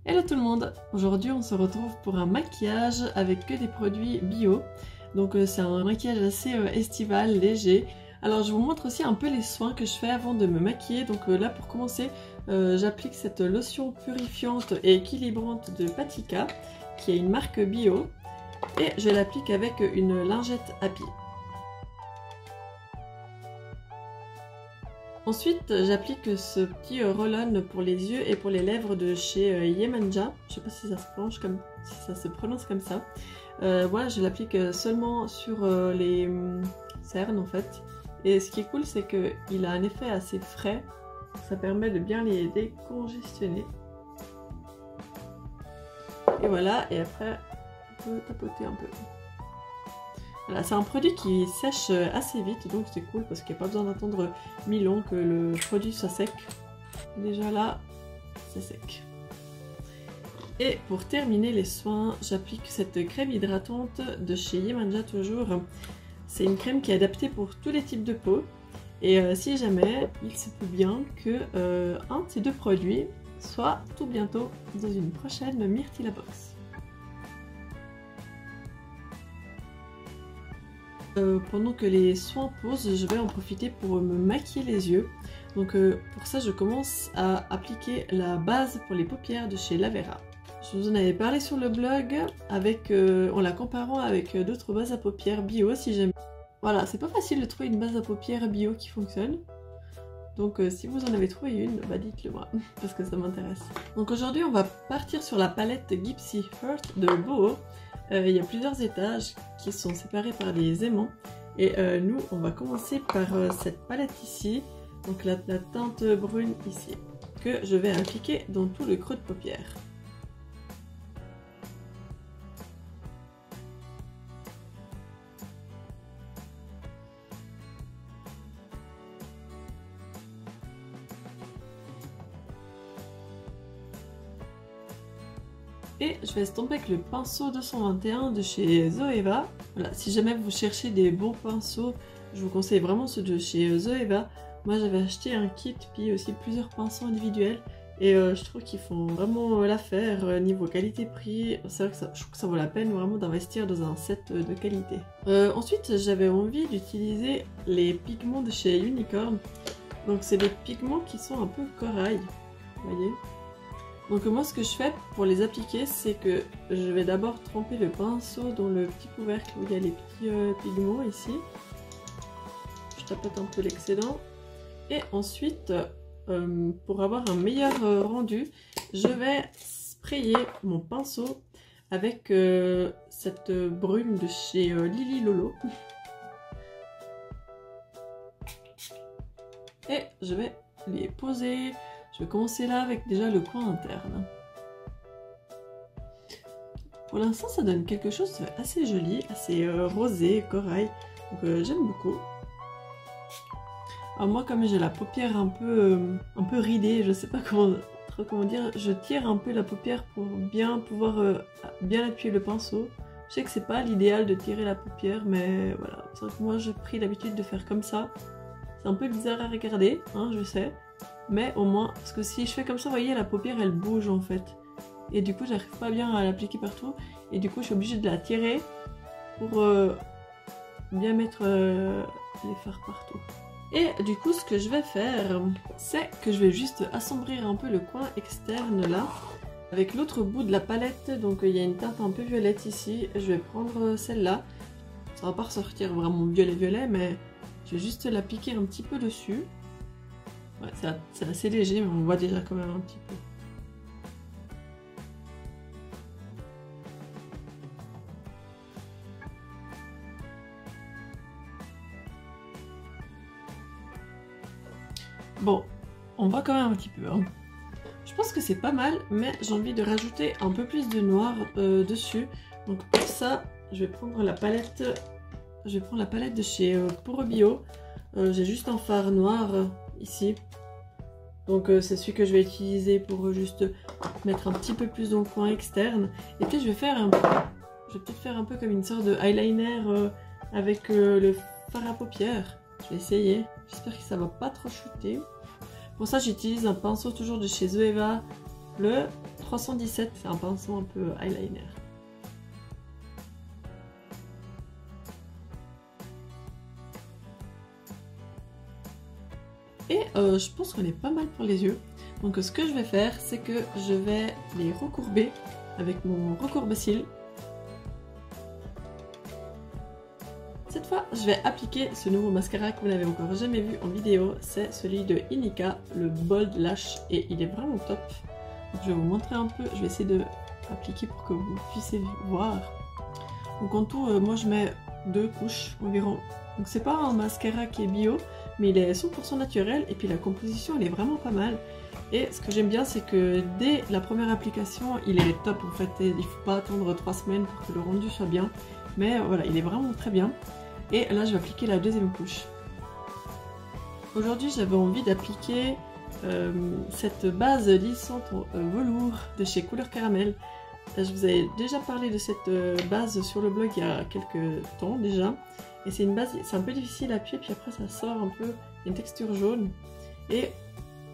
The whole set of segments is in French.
Hello tout le monde! Aujourd'hui on se retrouve pour un maquillage avec que des produits bio. Donc c'est un maquillage assez estival, léger. Alors je vous montre aussi un peu les soins que je fais avant de me maquiller. Donc là pour commencer, j'applique cette lotion purifiante et équilibrante de Patika, qui est une marque bio. Et je l'applique avec une lingette Happy. Ensuite, j'applique ce petit roll-on pour les yeux et pour les lèvres de chez Yemanja. Je sais pas si ça se prononce comme ça. Voilà, je l'applique seulement sur les cernes en fait. Et ce qui est cool, c'est qu'il a un effet assez frais. Ça permet de bien les décongestionner. Et voilà, et après, on peut tapoter un peu. Voilà, c'est un produit qui sèche assez vite, donc c'est cool parce qu'il n'y a pas besoin d'attendre 1000 ans que le produit soit sec. Déjà là, c'est sec. Et pour terminer les soins, j'applique cette crème hydratante de chez Yemanja toujours. C'est une crème qui est adaptée pour tous les types de peau. Et si jamais, il se peut bien que un de ces deux produits soit tout bientôt dans une prochaine Myrtilla Box. Pendant que les soins posent, je vais en profiter pour me maquiller les yeux. Donc pour ça, je commence à appliquer la base pour les paupières de chez Lavera. Je vous en avais parlé sur le blog en la comparant avec d'autres bases à paupières bio si j'aime. Voilà, c'est pas facile de trouver une base à paupières bio qui fonctionne. Donc si vous en avez trouvé une, bah dites-le moi, parce que ça m'intéresse. Donc aujourd'hui, on va partir sur la palette Gypsy Heart de Boho. Il y a plusieurs étages qui sont séparés par des aimants. Et nous, on va commencer par cette palette ici, donc la teinte brune ici, que je vais appliquer dans tout le creux de paupière. Et je vais estomper avec le pinceau 221 de chez Zoeva. Voilà, si jamais vous cherchez des bons pinceaux, je vous conseille vraiment ceux de chez Zoeva. Moi j'avais acheté un kit, puis aussi plusieurs pinceaux individuels. Et je trouve qu'ils font vraiment l'affaire niveau qualité-prix. C'est vrai que je trouve que ça vaut la peine vraiment d'investir dans un set de qualité. Ensuite, j'avais envie d'utiliser les pigments de chez Unicorn. Donc c'est des pigments qui sont un peu corail, vous voyez. Donc moi ce que je fais pour les appliquer, c'est que je vais d'abord tremper le pinceau dans le petit couvercle où il y a les petits pigments ici. Je tapote un peu l'excédent. Et ensuite, pour avoir un meilleur rendu, je vais sprayer mon pinceau avec cette brume de chez Lily Lolo. Et je vais les poser. Je vais commencer là avec déjà le coin interne. Pour l'instant, ça donne quelque chose assez joli, assez rosé, corail. Donc j'aime beaucoup. Alors moi, comme j'ai la paupière un peu ridée, je sais pas comment dire, je tire un peu la paupière pour bien pouvoir bien appuyer le pinceau. Je sais que c'est pas l'idéal de tirer la paupière, mais voilà. C'est vrai que moi, j'ai pris l'habitude de faire comme ça. C'est un peu bizarre à regarder, hein, je sais. Mais au moins, parce que si je fais comme ça, vous voyez, la paupière elle bouge en fait. Et du coup, j'arrive pas bien à l'appliquer partout. Et du coup, je suis obligée de la tirer pour bien mettre les fards partout. Et du coup, ce que je vais faire, c'est que je vais juste assombrir un peu le coin externe là. Avec l'autre bout de la palette, donc il y a une teinte un peu violette ici. Je vais prendre celle-là. Ça va pas ressortir vraiment violet, mais je vais juste l'appliquer un petit peu dessus. Ouais, c'est assez léger, mais on voit déjà quand même un petit peu. Bon, on voit quand même un petit peu. Hein. Je pense que c'est pas mal, mais j'ai envie de rajouter un peu plus de noir dessus. Donc pour ça, je vais prendre la palette. Je vais prendre la palette de chez Poro Bio. J'ai juste un fard noir ici. Donc c'est celui que je vais utiliser pour juste mettre un petit peu plus dans le coin externe. Et peut-être je vais faire un peu comme une sorte de eyeliner avec le fard à paupières. Je vais essayer. J'espère que ça va pas trop shooter. Pour ça j'utilise un pinceau toujours de chez Zoeva, le 317, c'est un pinceau un peu eyeliner. Et je pense qu'on est pas mal pour les yeux. Donc ce que je vais faire, c'est que je vais les recourber avec mon recourbe-cils. Cette fois, je vais appliquer ce nouveau mascara que vous n'avez encore jamais vu en vidéo. C'est celui de Inika, le Bold Lash, et il est vraiment top. Donc, je vais vous montrer un peu, je vais essayer de l'appliquer pour que vous puissiez voir. Donc en tout, moi je mets 2 couches environ. Donc c'est pas un mascara qui est bio, mais il est 100% naturel, et puis la composition elle est vraiment pas mal. Et ce que j'aime bien, c'est que dès la première application, il est top en fait. Il ne faut pas attendre 3 semaines pour que le rendu soit bien. Mais voilà, il est vraiment très bien. Et là, je vais appliquer la deuxième couche. Aujourd'hui, j'avais envie d'appliquer cette base lissante en velours de chez Couleur Caramel. Je vous avais déjà parlé de cette base sur le blog il y a quelques temps déjà. Et c'est une base, c'est un peu difficile à appuyer, puis après ça sort un peu une texture jaune. Et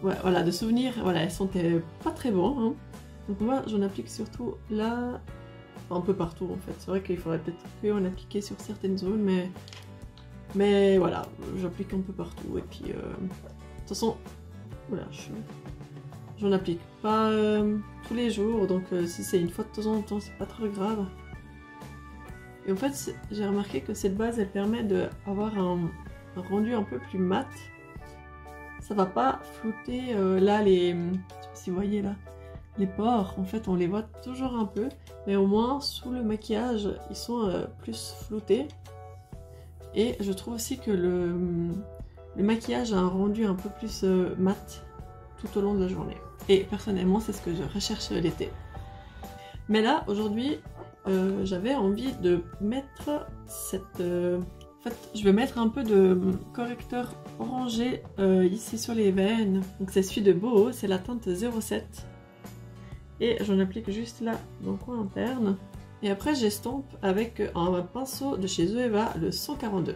ouais, voilà, de souvenir, voilà, elles sentaient pas très bon. Hein. Donc moi, j'en applique surtout là, un peu partout en fait. C'est vrai qu'il faudrait peut-être en appliquer sur certaines zones, mais voilà, j'applique un peu partout. Et puis, de toute façon, voilà, j'en applique pas tous les jours, donc si c'est une fois de temps en temps, c'est pas trop grave. Et en fait, j'ai remarqué que cette base, elle permet d'avoir un rendu un peu plus mat. Ça va pas flouter là les... Je sais pas si vous voyez là, les pores, en fait on les voit toujours un peu, mais au moins sous le maquillage ils sont plus floutés. Et je trouve aussi que le maquillage a un rendu un peu plus mat tout au long de la journée. Et personnellement c'est ce que je recherche l'été. Mais là aujourd'hui j'avais envie de mettre cette... En fait, je vais mettre un peu de correcteur orangé ici sur les veines. Donc c'est celui de Boho, c'est la teinte 07. Et j'en applique juste là dans le coin interne. Et après j'estompe avec un pinceau de chez Zoeva, le 142.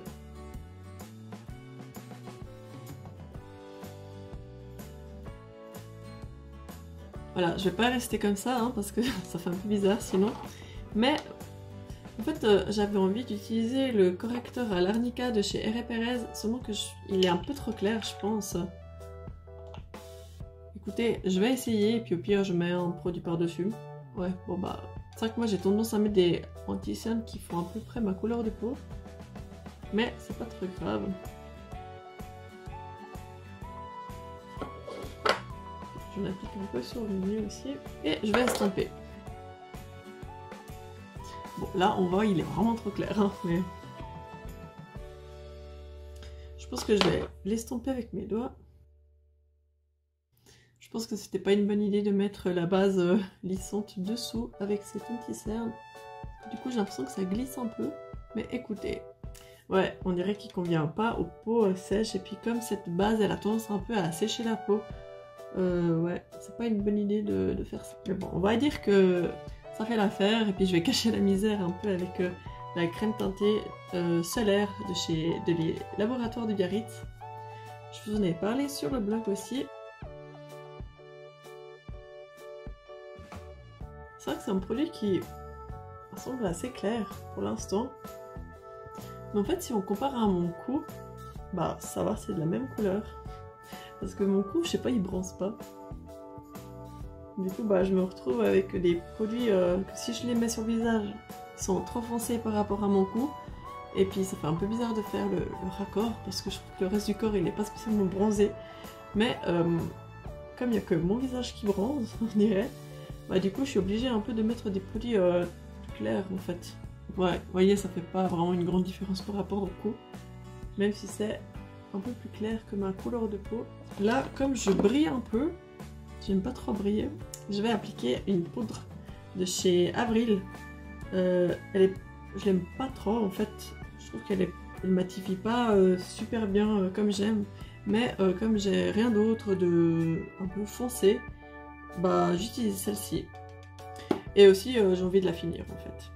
Voilà, je vais pas rester comme ça hein, parce que ça fait un peu bizarre sinon. Mais en fait, j'avais envie d'utiliser le correcteur à l'arnica de chez R. Perez, seulement que il est un peu trop clair, je pense. Écoutez, je vais essayer, et puis au pire, je mets un produit par-dessus. Ouais, bon bah, c'est vrai que moi j'ai tendance à mettre des anti-cernes qui font à peu près ma couleur de peau, mais c'est pas très grave. J'en applique un peu sur le nez aussi, et je vais estomper. Bon, là, on voit, il est vraiment trop clair, hein, mais... Je pense que je vais l'estomper avec mes doigts. Je pense que c'était pas une bonne idée de mettre la base lissante dessous avec cette anti-cerne. Du coup, j'ai l'impression que ça glisse un peu. Mais écoutez, ouais, on dirait qu'il convient pas aux peaux sèches. Et puis comme cette base, elle a tendance un peu à sécher la peau. Ouais, c'est pas une bonne idée de faire ça. Mais bon, on va dire que... ça fait l'affaire, et puis je vais cacher la misère un peu avec la crème teintée solaire de chez les laboratoires de Biarritz. Je vous en ai parlé sur le blog aussi. C'est vrai que c'est un produit qui semble assez clair pour l'instant. Mais en fait, si on compare à mon cou, bah ça va, c'est de la même couleur. Parce que mon cou, je sais pas, il bronze pas. Du coup, bah, je me retrouve avec des produits que si je les mets sur le visage, ils sont trop foncés par rapport à mon cou. Et puis ça fait un peu bizarre de faire le raccord parce que je trouve que le reste du corps il n'est pas spécialement bronzé. Mais comme il n'y a que mon visage qui bronze, on dirait, bah du coup je suis obligée un peu de mettre des produits clairs en fait. Ouais, vous voyez, ça fait pas vraiment une grande différence par rapport au cou. Même si c'est un peu plus clair que ma couleur de peau. Là, comme je brille un peu, j'aime pas trop briller, je vais appliquer une poudre de chez Avril. Je l'aime pas trop en fait, je trouve qu'elle ne matifie pas super bien comme j'aime, mais comme j'ai rien d'autre de un peu foncé, bah j'utilise celle-ci. Et aussi j'ai envie de la finir en fait.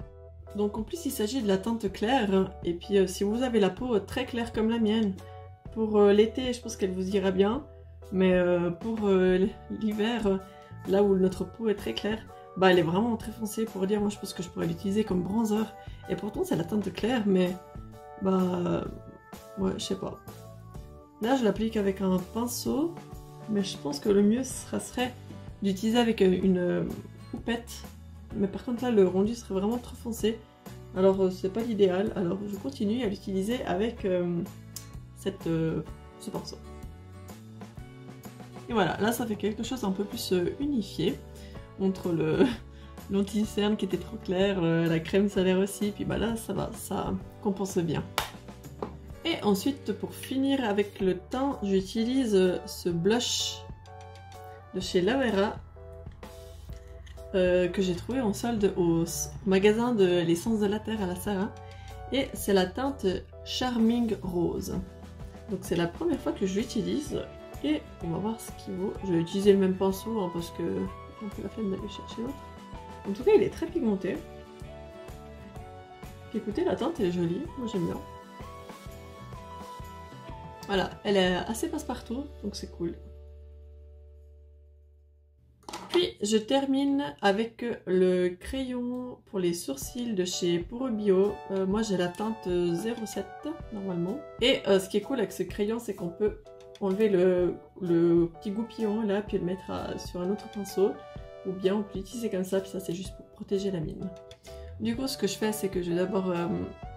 Donc en plus il s'agit de la teinte claire, et puis si vous avez la peau très claire comme la mienne, pour l'été je pense qu'elle vous ira bien. Mais pour l'hiver, là où notre peau est très claire, bah elle est vraiment très foncée. Pour dire, moi je pense que je pourrais l'utiliser comme bronzer. Et pourtant c'est la teinte claire, mais bah ouais, je sais pas. Là je l'applique avec un pinceau, mais je pense que le mieux serait d'utiliser avec une houppette. Mais par contre là le rendu serait vraiment trop foncé. Alors c'est pas l'idéal, alors je continue à l'utiliser avec ce pinceau. Et voilà, là ça fait quelque chose un peu plus unifié entre l'anti-cerne qui était trop clair, la crème solaire aussi, puis bah là ça va, ça compense bien. Et ensuite pour finir avec le teint, j'utilise ce blush de chez Lavera que j'ai trouvé en solde au magasin de l'essence de la terre à la Sarah, et c'est la teinte Charming Rose. Donc c'est la première fois que je l'utilise et on va voir ce qu'il vaut. Je vais utiliser le même pinceau hein, parce que j'ai un peu la flemme d'aller chercher l'autre. En tout cas il est très pigmenté. Puis écoutez, la teinte elle est jolie, moi j'aime bien. Voilà, elle est assez passe-partout donc c'est cool. Puis je termine avec le crayon pour les sourcils de chez Puro Bio. Moi j'ai la teinte 07 normalement. Et ce qui est cool avec ce crayon, c'est qu'on peut enlever le petit goupillon là, puis le mettre sur un autre pinceau. Ou bien on peut l'utiliser comme ça, puis ça c'est juste pour protéger la mine. Du coup ce que je fais, c'est que je vais d'abord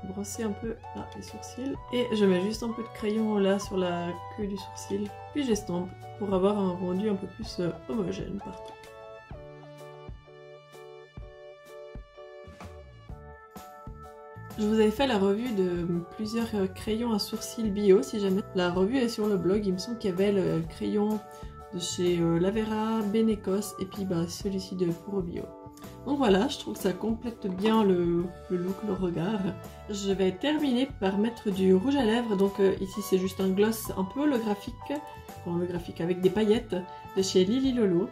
brosser un peu là, les sourcils. Et je mets juste un peu de crayon là sur la queue du sourcil. Puis j'estompe pour avoir un rendu un peu plus homogène partout. Je vous avais fait la revue de plusieurs crayons à sourcils bio, si jamais. La revue est sur le blog, il me semble qu'il y avait le crayon de chez Lavera, Benecos, et puis bah, celui-ci de Puro Bio. Donc voilà, je trouve que ça complète bien le look, le regard. Je vais terminer par mettre du rouge à lèvres, donc ici c'est juste un gloss un peu holographique, enfin holographique avec des paillettes de chez Lily Lolo.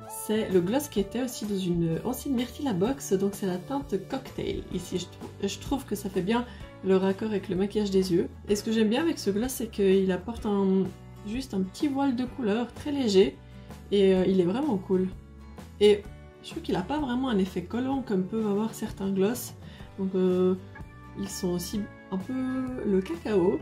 C'est le gloss qui était aussi dans une ancienne Myrtilla box, donc c'est la teinte Cocktail. Ici, je trouve que ça fait bien le raccord avec le maquillage des yeux. Et ce que j'aime bien avec ce gloss, c'est qu'il apporte juste un petit voile de couleur très léger, et il est vraiment cool. Et je trouve qu'il n'a pas vraiment un effet collant comme peuvent avoir certains gloss, donc ils sont aussi un peu le cacao.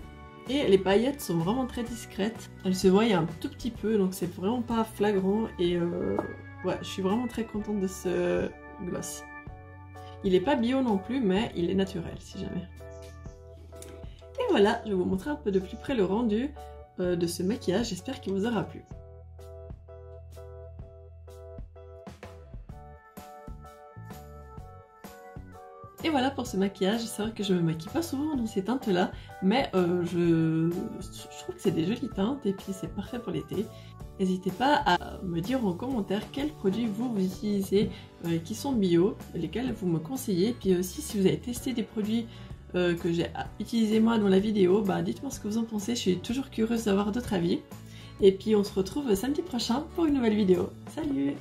Et les paillettes sont vraiment très discrètes, elles se voient un tout petit peu, donc c'est vraiment pas flagrant, et ouais, je suis vraiment très contente de ce gloss. Il n'est pas bio non plus, mais il est naturel si jamais. Et voilà, je vais vous montrer un peu de plus près le rendu de ce maquillage, j'espère qu'il vous aura plu. Et voilà pour ce maquillage, c'est vrai que je me maquille pas souvent dans ces teintes là, mais je trouve que c'est des jolies teintes et puis c'est parfait pour l'été. N'hésitez pas à me dire en commentaire quels produits vous utilisez qui sont bio, lesquels vous me conseillez, puis aussi si vous avez testé des produits que j'ai utilisés moi dans la vidéo, bah dites-moi ce que vous en pensez, je suis toujours curieuse d'avoir d'autres avis. Et puis on se retrouve samedi prochain pour une nouvelle vidéo. Salut!